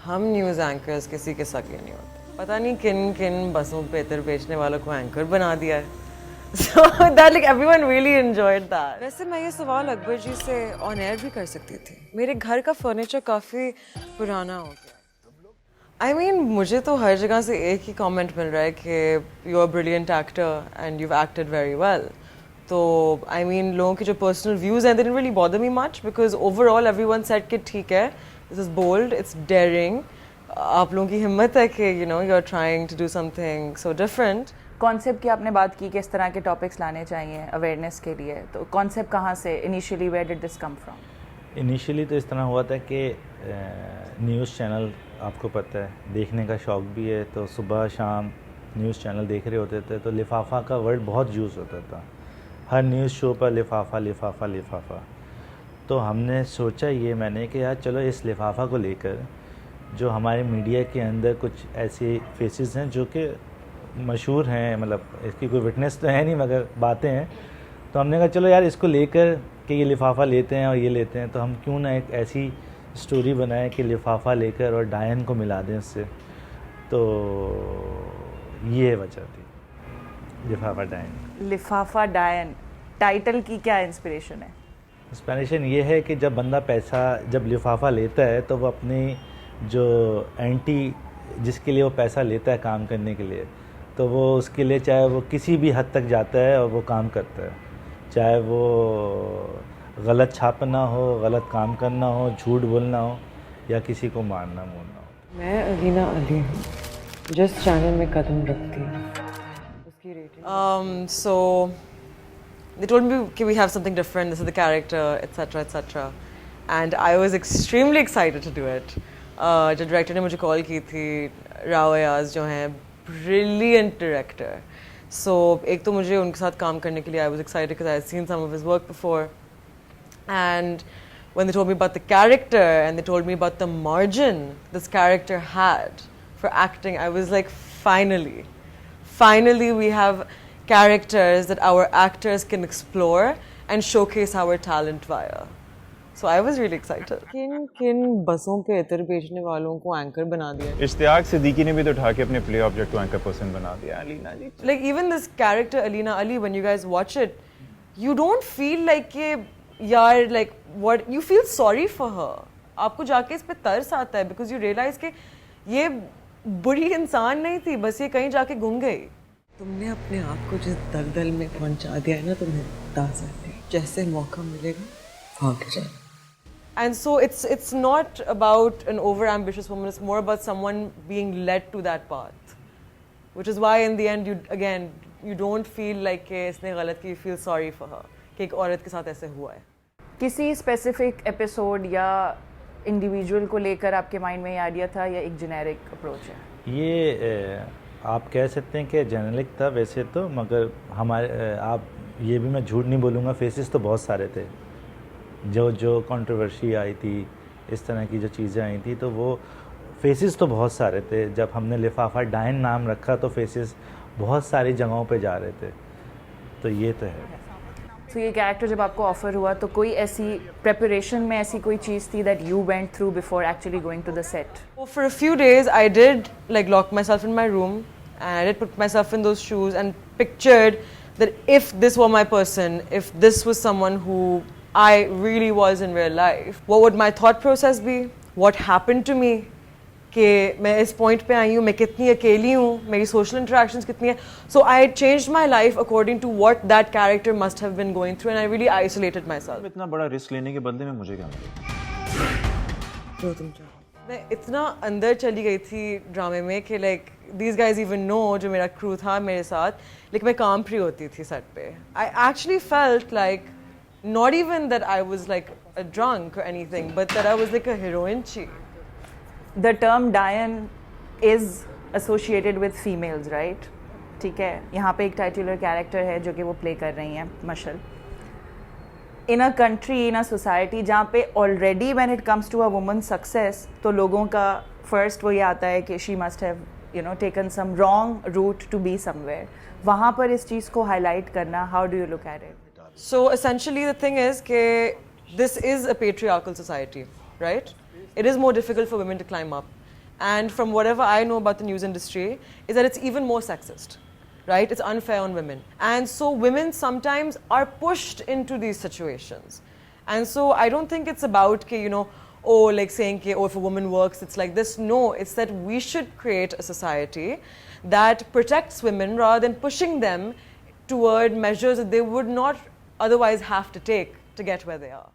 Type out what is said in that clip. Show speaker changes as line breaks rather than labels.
हम news anchors किसी के सगे नहीं होते। पता नहीं किन किन बसों पे इतर बेचने वालों को एंकर बना दिया है। So that like everyone really enjoyed that. वैसे मैं ये सवाल अकबर जी से ऑन एयर भी कर सकती थी। मेरे घर का फर्नीचर काफ़ी पुराना हो गया। I mean, मुझे तो हर जगह से एक ही कमेंट मिल रहा है कि you are brilliant actor and you've acted very well. तो I mean, लोगों के जो पर्सनल व्यूज़ हैं, they didn't really bother me much because overall everyone said कि ठीक है, this is bold, it's daring. आप लोगों की हिम्मत है कि you know you're trying to do something so different.
Concept की आपने बात की किस तरह के टॉपिक्स लाने चाहिए अवेयरनेस के लिए, तो कॉन्सेप्ट कहाँ से initially, where did this come from?
Initially तो इस तरह हुआ था कि न्यूज़ चैनल आपको पता है देखने का शौक़ भी है, तो सुबह शाम न्यूज़ चैनल देख रहे होते थे तो लिफाफा का वर्ड बहुत यूज़ होता था हर न्यूज़ शो पर, लिफाफा लिफाफा लिफाफा। तो हमने सोचा ये मैंने कि यार चलो इस लिफाफा को लेकर जो हमारे मीडिया के अंदर कुछ ऐसे फेसेस हैं जो कि मशहूर हैं, मतलब इसकी कोई विटनेस तो है नहीं मगर बातें हैं, तो हमने कहा चलो यार इसको लेकर कि ये लिफाफा लेते हैं और ये लेते हैं, तो हम क्यों ना एक ऐसी स्टोरी बनाएं कि लिफाफा लेकर और डायन को मिला दें उससे। तो ये वजह थी लिफाफा डायन।
लिफाफा डायन टाइटल की क्या इंस्पिरेशन है?
इंस्पिरेशन ये है कि जब बंदा पैसा जब लिफाफा लेता है तो वो अपनी जो एंटी जिसके लिए वो पैसा लेता है काम करने के लिए, तो वो उसके लिए चाहे वो किसी भी हद तक जाता है और वो काम करता है, चाहे वो गलत छापना हो, गलत काम करना हो, झूठ बोलना हो या किसी को मारना मोड़ना हो।
मैं अलीना अली हूँ, जिस चैनल में कदम रखती हूँ उसकी rating. So they told me कि we have something different, this is the character, etc. And I was extremely excited to do it. जो डायरेक्टर ने मुझे कॉल की थी, राव अयाज जो हैं brilliant director. So एक तो मुझे उनके साथ काम करने के लिए I was excited because I had seen some of his work before. And when they told me about the character and they told me about the margin this character had for acting, I was like, finally we have characters that our actors can explore and showcase our talent via. So I was really excited. किन बसों पे इतर बेचने वालों को anchor बना दिया?
इश्तियाक सिद्दीकी ने भी तो उठा के अपने प्ले ऑब्जेक्ट को एंकर पर्सन बना दिया अलीना जी।
Like even this character Alina Ali, when you guys watch it, you don't feel like कि यार like what you feel sorry for her. आपको जाके इस पे तरस आता है because you realize कि ये बुरी इंसान नहीं थी, बस ये कहीं जाके गुम गई। तुमने अपने आप को जिस दलदल में पहुंचा दिया है ना, तुम्हें ताज़ा नहीं, जैसे मौका मिलेगा भाग जाना। And so it's not about an over-ambitious woman, it's more about someone being led to that path. Which is why in the end you don't feel like कि इसने गलत की, you feel sorry for her कि एक औरत के साथ ऐसे हुआ है।
किसी स्पेसिफिक एपिसोड या इंडिविजुअल को लेकर आपके माइंड में ये आइडिया था या एक जेनेरिक अप्रोच है?
ये आप कह सकते हैं कि जेनेरिक था वैसे तो, मगर हमारे आप ये भी मैं झूठ नहीं बोलूँगा, फेसेस तो बहुत सारे थे जो कंट्रोवर्सी आई थी, इस तरह की जो चीज़ें आई थी, तो वो फेसेस तो बहुत सारे थे। जब हमने लिफाफा डायन नाम रखा तो फेसेस बहुत सारी जगहों पे जा रहे थे, तो ये तो है।
तो ये कैरेक्टर जब आपको ऑफर हुआ तो कोई ऐसी प्रेपरेशन में ऐसी कोई चीज़ थी that you went through before actually going to the set?
For a few days I did like lock myself in my room and I did put myself in those shoes and pictured that if this were my person, if this was someone who I really was in real life, what would my thought process be? What happened to me? कि मैं इस point पे आई हूँ, मैं कितनी अकेली हूँ, मेरी सोशल इंटरेक्शंस कितनी है। So I changed my life according to what that character must have been going through and I really isolated myself.
इतना बड़ा रिस्क लेने के बदले में मुझे क्या मिला?
जो तुम चाहो। मैं इतना अंदर चली गई थी ड्रामे में कि like these guys even know जो मेरा क्रू था मेरे साथ, like मैं काम फ्री होती थी सेट पे। I actually felt like not even that I was like a drunk or anything, but that I was like a heroine chi.
The term Diane is associated with females, right? ठीक है, यहाँ पे एक titular character है जो कि वो play कर रही हैं, मशल। In a country, in a society जहाँ पे already when it comes to a woman's success, तो लोगों का first वो ये आता है कि she must have, you know, taken some wrong route to be somewhere. वहाँ पर इस चीज़ को highlight करना, how do you look at it?
So essentially the thing is that this is a patriarchal society, right? It is more difficult for women to climb up. and from whatever I know about the news industry, is that it's even more sexist, right? It's unfair on women. And so women sometimes are pushed into these situations. And so I don't think it's about, you know, oh, like saying, oh, if a woman works, it's like this. No, it's that we should create a society that protects women rather than pushing them toward measures that they would not otherwise have to take to get where they are.